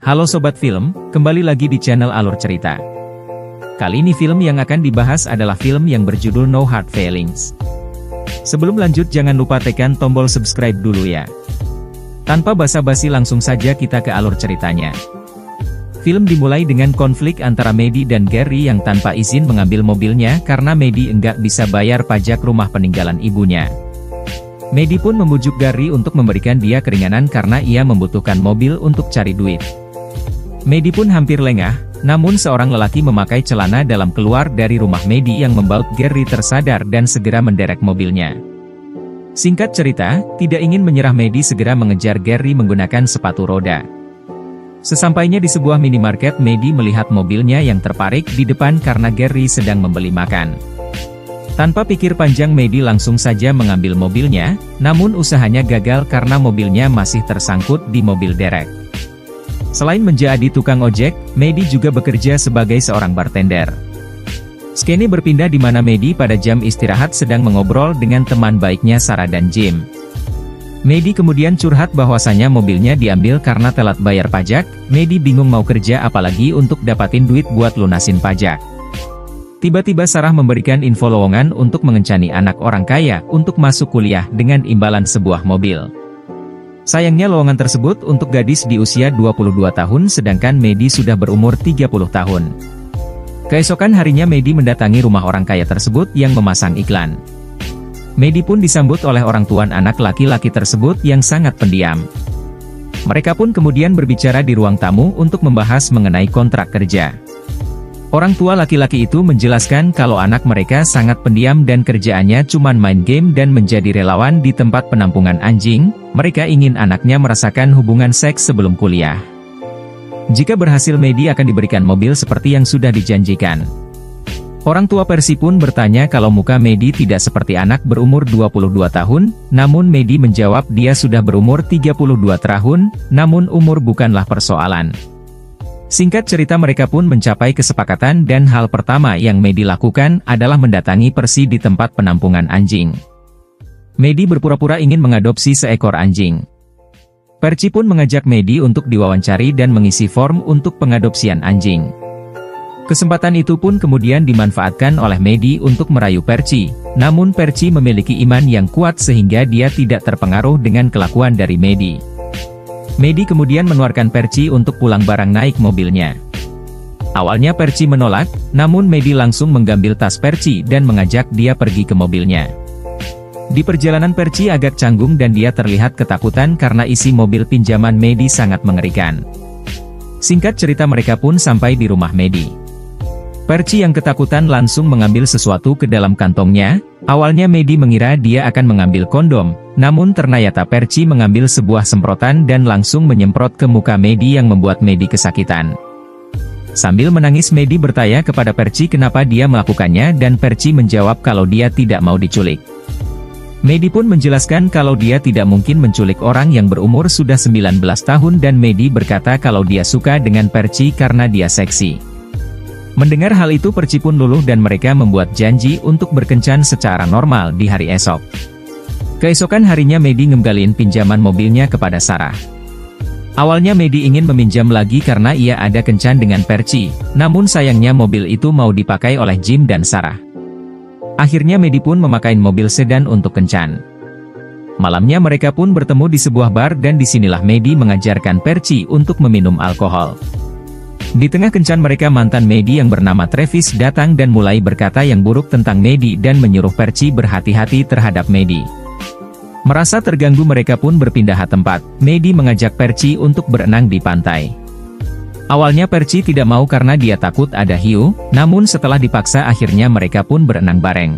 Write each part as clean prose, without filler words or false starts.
Halo Sobat Film, kembali lagi di channel Alur Cerita. Kali ini film yang akan dibahas adalah film yang berjudul No Hard Feelings. Sebelum lanjut jangan lupa tekan tombol subscribe dulu ya. Tanpa basa-basi langsung saja kita ke alur ceritanya. Film dimulai dengan konflik antara Maddie dan Gary yang tanpa izin mengambil mobilnya karena Maddie enggak bisa bayar pajak rumah peninggalan ibunya. Maddie pun membujuk Gary untuk memberikan dia keringanan karena ia membutuhkan mobil untuk cari duit. Maddie pun hampir lengah, namun seorang lelaki memakai celana dalam keluar dari rumah Maddie yang membawa Gary tersadar dan segera menderek mobilnya. Singkat cerita, tidak ingin menyerah Maddie segera mengejar Gary menggunakan sepatu roda. Sesampainya di sebuah minimarket Maddie melihat mobilnya yang terparik di depan karena Gary sedang membeli makan. Tanpa pikir panjang Maddie langsung saja mengambil mobilnya, namun usahanya gagal karena mobilnya masih tersangkut di mobil derek. Selain menjadi tukang ojek, Maddie juga bekerja sebagai seorang bartender. Skene berpindah di mana Maddie pada jam istirahat sedang mengobrol dengan teman baiknya Sarah dan Jim. Maddie kemudian curhat bahwasanya mobilnya diambil karena telat bayar pajak. Maddie bingung mau kerja apalagi untuk dapatin duit buat lunasin pajak. Tiba-tiba Sarah memberikan info lowongan untuk mengencani anak orang kaya untuk masuk kuliah dengan imbalan sebuah mobil. Sayangnya lowongan tersebut untuk gadis di usia 22 tahun sedangkan Maddie sudah berumur 30 tahun. Keesokan harinya Maddie mendatangi rumah orang kaya tersebut yang memasang iklan. Maddie pun disambut oleh orang tua anak laki-laki tersebut yang sangat pendiam. Mereka pun kemudian berbicara di ruang tamu untuk membahas mengenai kontrak kerja. Orang tua laki-laki itu menjelaskan kalau anak mereka sangat pendiam dan kerjaannya cuma main game dan menjadi relawan di tempat penampungan anjing. Mereka ingin anaknya merasakan hubungan seks sebelum kuliah. Jika berhasil Maddie akan diberikan mobil seperti yang sudah dijanjikan. Orang tua Percy pun bertanya kalau muka Maddie tidak seperti anak berumur 22 tahun, namun Maddie menjawab dia sudah berumur 32 tahun, namun umur bukanlah persoalan. Singkat cerita mereka pun mencapai kesepakatan dan hal pertama yang Maddie lakukan adalah mendatangi Percy di tempat penampungan anjing. Maddie berpura-pura ingin mengadopsi seekor anjing. Percy pun mengajak Maddie untuk diwawancari dan mengisi form untuk pengadopsian anjing. Kesempatan itu pun kemudian dimanfaatkan oleh Maddie untuk merayu Percy, namun Percy memiliki iman yang kuat sehingga dia tidak terpengaruh dengan kelakuan dari Maddie. Maddie kemudian mengeluarkan Percy untuk pulang bareng naik mobilnya. Awalnya Percy menolak, namun Maddie langsung mengambil tas Percy dan mengajak dia pergi ke mobilnya. Di perjalanan Percy agak canggung dan dia terlihat ketakutan karena isi mobil pinjaman Maddie sangat mengerikan. Singkat cerita mereka pun sampai di rumah Maddie. Percy yang ketakutan langsung mengambil sesuatu ke dalam kantongnya. Awalnya Maddie mengira dia akan mengambil kondom, namun ternyata Percy mengambil sebuah semprotan dan langsung menyemprot ke muka Maddie yang membuat Maddie kesakitan. Sambil menangis Maddie bertanya kepada Percy kenapa dia melakukannya dan Percy menjawab kalau dia tidak mau diculik. Maddie pun menjelaskan kalau dia tidak mungkin menculik orang yang berumur sudah 19 tahun dan Maddie berkata kalau dia suka dengan Percy karena dia seksi. Mendengar hal itu Percy pun luluh dan mereka membuat janji untuk berkencan secara normal di hari esok. Keesokan harinya Maddie ngembaliin pinjaman mobilnya kepada Sarah. Awalnya Maddie ingin meminjam lagi karena ia ada kencan dengan Percy, namun sayangnya mobil itu mau dipakai oleh Jim dan Sarah. Akhirnya Maddie pun memakai mobil sedan untuk kencan. Malamnya mereka pun bertemu di sebuah bar dan disinilah Maddie mengajarkan Percy untuk meminum alkohol. Di tengah kencan mereka mantan Maddie yang bernama Travis datang dan mulai berkata yang buruk tentang Maddie dan menyuruh Percy berhati-hati terhadap Maddie. Merasa terganggu mereka pun berpindah tempat. Maddie mengajak Percy untuk berenang di pantai. Awalnya Percy tidak mau karena dia takut ada hiu, namun setelah dipaksa akhirnya mereka pun berenang bareng.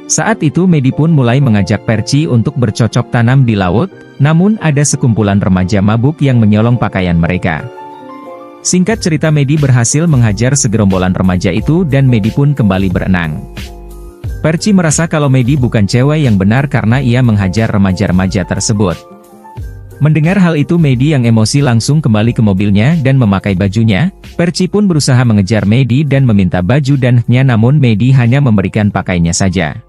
Saat itu Maddie pun mulai mengajak Percy untuk bercocok tanam di laut, namun ada sekumpulan remaja mabuk yang menyolong pakaian mereka. Singkat cerita Maddie berhasil menghajar segerombolan remaja itu dan Maddie pun kembali berenang. Percy merasa kalau Maddie bukan cewek yang benar karena ia menghajar remaja-remaja tersebut. Mendengar hal itu Maddie yang emosi langsung kembali ke mobilnya dan memakai bajunya. Percy pun berusaha mengejar Maddie dan meminta baju dan namun Maddie hanya memberikan pakainya saja.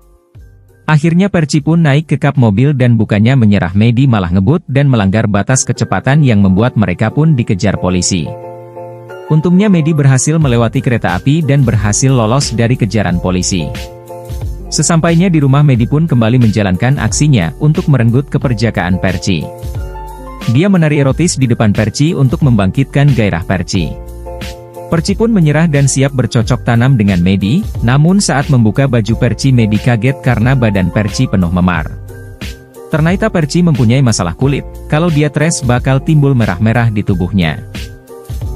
Akhirnya Perci pun naik ke kap mobil dan bukannya menyerah, Medi malah ngebut dan melanggar batas kecepatan yang membuat mereka pun dikejar polisi. Untungnya Medi berhasil melewati kereta api dan berhasil lolos dari kejaran polisi. Sesampainya di rumah, Medi pun kembali menjalankan aksinya untuk merenggut keperjakaan Perci. Dia menari erotis di depan Perci untuk membangkitkan gairah Perci. Perci pun menyerah dan siap bercocok tanam dengan Medi, namun saat membuka baju Perci, Medi kaget karena badan Perci penuh memar. Ternyata Perci mempunyai masalah kulit, kalau dia stres bakal timbul merah-merah di tubuhnya.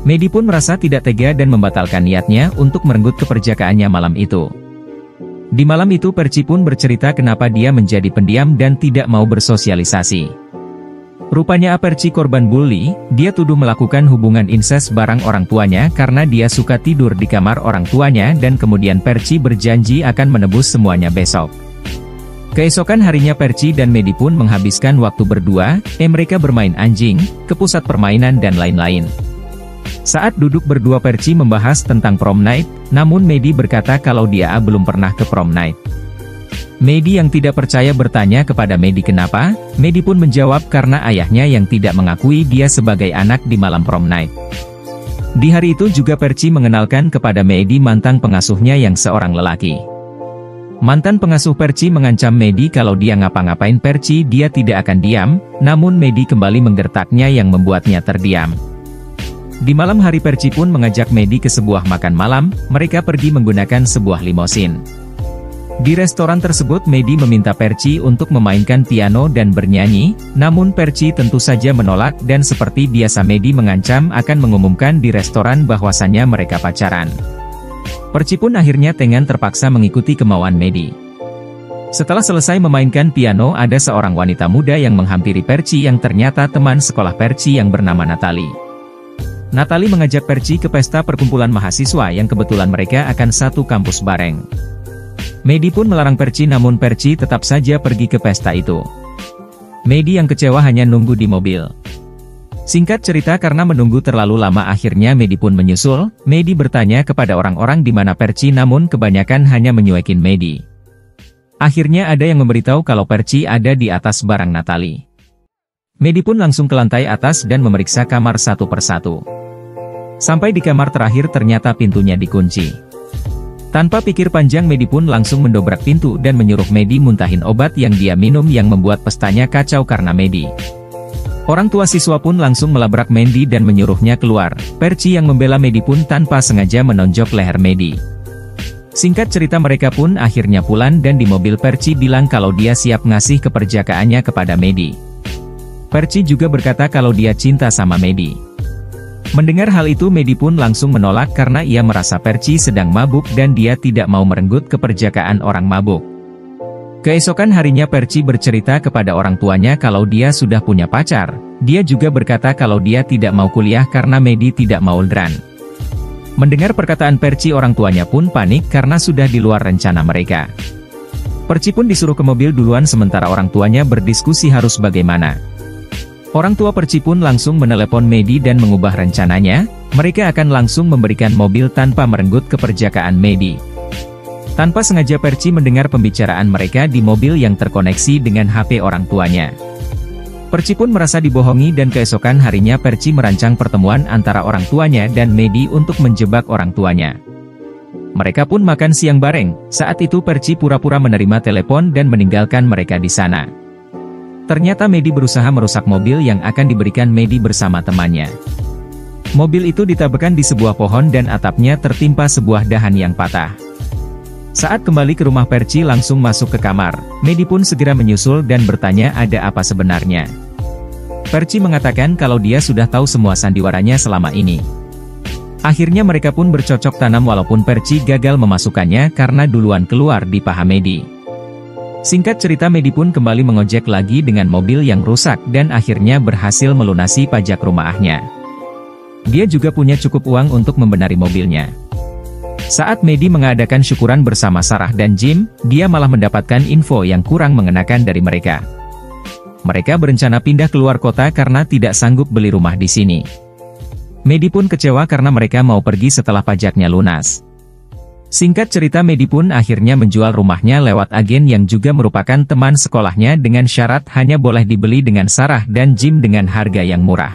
Medi pun merasa tidak tega dan membatalkan niatnya untuk merenggut keperjakaannya malam itu. Di malam itu Perci pun bercerita kenapa dia menjadi pendiam dan tidak mau bersosialisasi. Rupanya Perci korban bully, dia tuduh melakukan hubungan incest bareng orang tuanya karena dia suka tidur di kamar orang tuanya dan kemudian Perci berjanji akan menebus semuanya besok. Keesokan harinya Perci dan Medi pun menghabiskan waktu berdua, mereka bermain anjing, ke pusat permainan dan lain-lain. Saat duduk berdua Perci membahas tentang prom night, namun Medi berkata kalau dia belum pernah ke prom night. Medi yang tidak percaya bertanya kepada Medi kenapa, Medi pun menjawab karena ayahnya yang tidak mengakui dia sebagai anak di malam prom night. Di hari itu juga Perci mengenalkan kepada Medi mantan pengasuhnya yang seorang lelaki. Mantan pengasuh Perci mengancam Medi kalau dia ngapa-ngapain Perci dia tidak akan diam, namun Medi kembali menggertaknya yang membuatnya terdiam. Di malam hari Perci pun mengajak Medi ke sebuah makan malam, mereka pergi menggunakan sebuah limosin. Di restoran tersebut Medi meminta Perci untuk memainkan piano dan bernyanyi, namun Perci tentu saja menolak dan seperti biasa Medi mengancam akan mengumumkan di restoran bahwasannya mereka pacaran. Perci pun akhirnya terpaksa mengikuti kemauan Medi. Setelah selesai memainkan piano, ada seorang wanita muda yang menghampiri Perci yang ternyata teman sekolah Perci yang bernama Natalie. Natalie mengajak Perci ke pesta perkumpulan mahasiswa yang kebetulan mereka akan satu kampus bareng. Medi pun melarang Perci namun Perci tetap saja pergi ke pesta itu. Medi yang kecewa hanya nunggu di mobil. Singkat cerita karena menunggu terlalu lama akhirnya Medi pun menyusul. Medi bertanya kepada orang-orang di mana Perci namun kebanyakan hanya menyuekin Medi. Akhirnya ada yang memberitahu kalau Perci ada di atas barang Natalie. Medi pun langsung ke lantai atas dan memeriksa kamar satu persatu. Sampai di kamar terakhir ternyata pintunya dikunci. Tanpa pikir panjang Medi pun langsung mendobrak pintu dan menyuruh Medi muntahin obat yang dia minum yang membuat pestanya kacau karena Medi. Orang tua siswa pun langsung melabrak Medi dan menyuruhnya keluar. Perci yang membela Medi pun tanpa sengaja menonjok leher Medi. Singkat cerita mereka pun akhirnya pulang dan di mobil Perci bilang kalau dia siap ngasih keperjakaannya kepada Medi. Perci juga berkata kalau dia cinta sama Medi. Mendengar hal itu Medi pun langsung menolak karena ia merasa Perci sedang mabuk dan dia tidak mau merenggut keperjakaan orang mabuk. Keesokan harinya Perci bercerita kepada orang tuanya kalau dia sudah punya pacar. Dia juga berkata kalau dia tidak mau kuliah karena Medi tidak mau LDRan. Mendengar perkataan Perci orang tuanya pun panik karena sudah di luar rencana mereka. Perci pun disuruh ke mobil duluan sementara orang tuanya berdiskusi harus bagaimana. Orang tua Perci pun langsung menelepon Medi dan mengubah rencananya, mereka akan langsung memberikan mobil tanpa merenggut keperjakaan Medi. Tanpa sengaja Perci mendengar pembicaraan mereka di mobil yang terkoneksi dengan HP orang tuanya. Perci pun merasa dibohongi dan keesokan harinya Perci merancang pertemuan antara orang tuanya dan Medi untuk menjebak orang tuanya. Mereka pun makan siang bareng, saat itu Perci pura-pura menerima telepon dan meninggalkan mereka di sana. Ternyata Medi berusaha merusak mobil yang akan diberikan Medi bersama temannya. Mobil itu ditabrakkan di sebuah pohon dan atapnya tertimpa sebuah dahan yang patah. Saat kembali ke rumah Perci langsung masuk ke kamar, Medi pun segera menyusul dan bertanya ada apa sebenarnya. Perci mengatakan kalau dia sudah tahu semua sandiwaranya selama ini. Akhirnya mereka pun bercocok tanam walaupun Perci gagal memasukkannya karena duluan keluar di paha Medi. Singkat cerita Medi pun kembali mengojek lagi dengan mobil yang rusak dan akhirnya berhasil melunasi pajak rumahnya. Dia juga punya cukup uang untuk membenari mobilnya. Saat Medi mengadakan syukuran bersama Sarah dan Jim, dia malah mendapatkan info yang kurang mengenakan dari mereka. Mereka berencana pindah keluar kota karena tidak sanggup beli rumah di sini. Medi pun kecewa karena mereka mau pergi setelah pajaknya lunas. Singkat cerita, Medi pun akhirnya menjual rumahnya lewat agen yang juga merupakan teman sekolahnya dengan syarat hanya boleh dibeli dengan Sarah dan Jim dengan harga yang murah.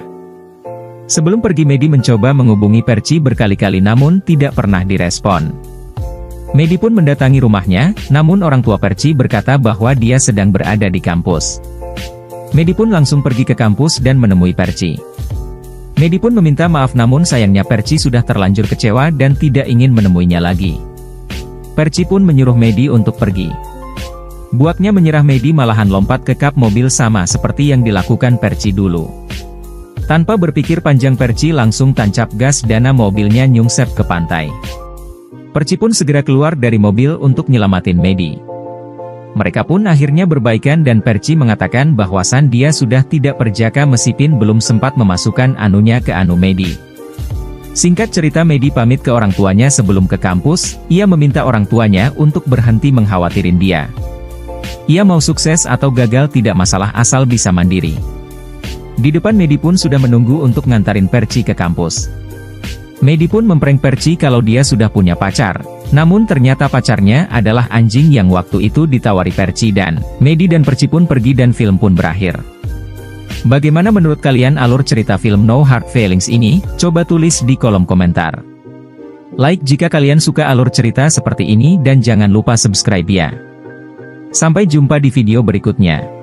Sebelum pergi, Medi mencoba menghubungi Percy berkali-kali namun tidak pernah direspon. Medi pun mendatangi rumahnya, namun orang tua Percy berkata bahwa dia sedang berada di kampus. Medi pun langsung pergi ke kampus dan menemui Percy. Medi pun meminta maaf namun sayangnya Percy sudah terlanjur kecewa dan tidak ingin menemuinya lagi. Percy pun menyuruh Medi untuk pergi. Buaknya menyerah, Medi malahan lompat ke kap mobil sama seperti yang dilakukan Percy dulu. Tanpa berpikir panjang, Percy langsung tancap gas dan mobilnya nyungsep ke pantai. Percy pun segera keluar dari mobil untuk nyelamatin Medi. Mereka pun akhirnya berbaikan dan Percy mengatakan bahwasan dia sudah tidak perjaka meskipun belum sempat memasukkan anunya ke anu Medi. Singkat cerita, Medi pamit ke orang tuanya sebelum ke kampus. Ia meminta orang tuanya untuk berhenti menghawatirin dia. Ia mau sukses atau gagal tidak masalah asal bisa mandiri. Di depan, Medi pun sudah menunggu untuk ngantarin Percy ke kampus. Medi pun memprank Percy kalau dia sudah punya pacar. Namun ternyata pacarnya adalah anjing yang waktu itu ditawari Percy dan Medi, dan Percy pun pergi dan film pun berakhir. Bagaimana menurut kalian alur cerita film No Hard Feelings ini? Coba tulis di kolom komentar. Like jika kalian suka alur cerita seperti ini dan jangan lupa subscribe ya. Sampai jumpa di video berikutnya.